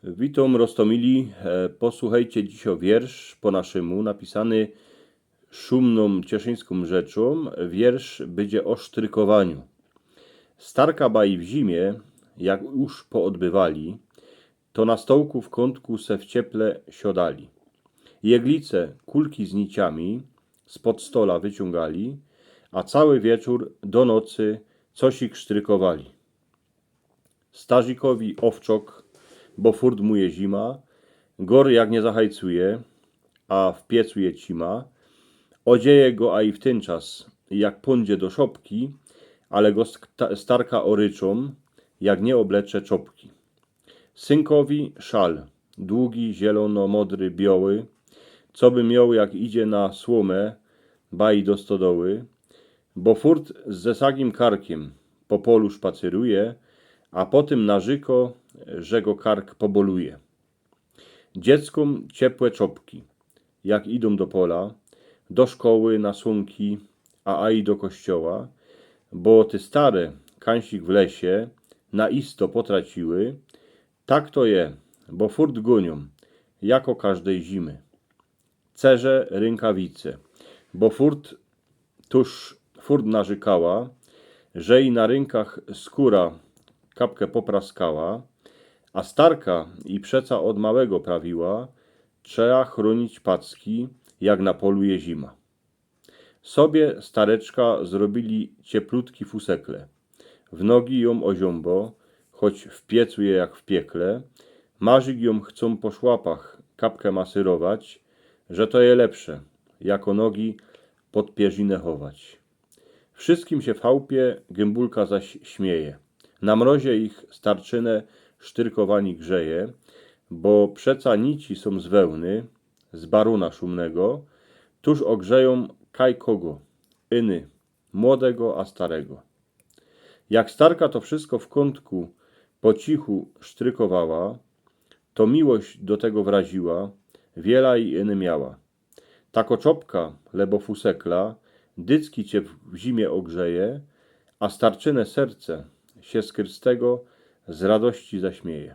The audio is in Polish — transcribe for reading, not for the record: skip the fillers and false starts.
Witam Rostomili. Posłuchajcie dzisiaj wiersz po naszemu, napisany szumną cieszyńską rzeczą. Wiersz będzie o sztrykowaniu. Starka baj w zimie, jak już poodbywali, to na stołku w kątku se w cieple siodali. Jeglice, kulki z niciami spod stola wyciągali, a cały wieczór do nocy cosik sztrykowali. Starzikowi owczok, bo furdmuje zima, gor jak nie zahajcuje, a w piecu je cima, odzieje go a i w ten czas, jak pądzie do szopki, ale go starka oryczą, jak nie oblecze czopki. Synkowi szal, długi, zielono-modry, biały, co by miał jak idzie na słomę, bai do stodoły, bo furt z zesagim karkiem po polu szpaceruje, a potem nażyko, że go kark poboluje. Dzieckom ciepłe czopki, jak idą do pola, do szkoły, na słonki, a i do kościoła, bo ty stare, kańsik w lesie, na isto potraciły, tak to je, bo furt gonią, jako każdej zimy. Cerze rękawice, bo furt narzekała, że i na rękach skóra kapkę popraskała, a starka i przeca od małego prawiła, trzeba chronić packi, jak na polu je zima. Sobie stareczka zrobili cieplutki fusekle, w nogi ją oziąbo, choć w piecu je jak w piekle, marzyk ją chcą po szłapach kapkę masyrować, że to je lepsze, jako nogi pod pierzinę chować. Wszystkim się w chałupie gębulka zaś śmieje. Na mrozie ich starczynę sztyrkowani grzeje, bo przeca nici są z wełny, z baruna szumnego, tuż ogrzeją kaj kogo, iny, młodego a starego. Jak starka to wszystko w kątku po cichu sztrykowała, to miłość do tego wraziła, wiela i iny miała. Tako czopka, lebo fusekla, dycki cię w zimie ogrzeje, a starczyne serce się z krystego z radości zaśmieje.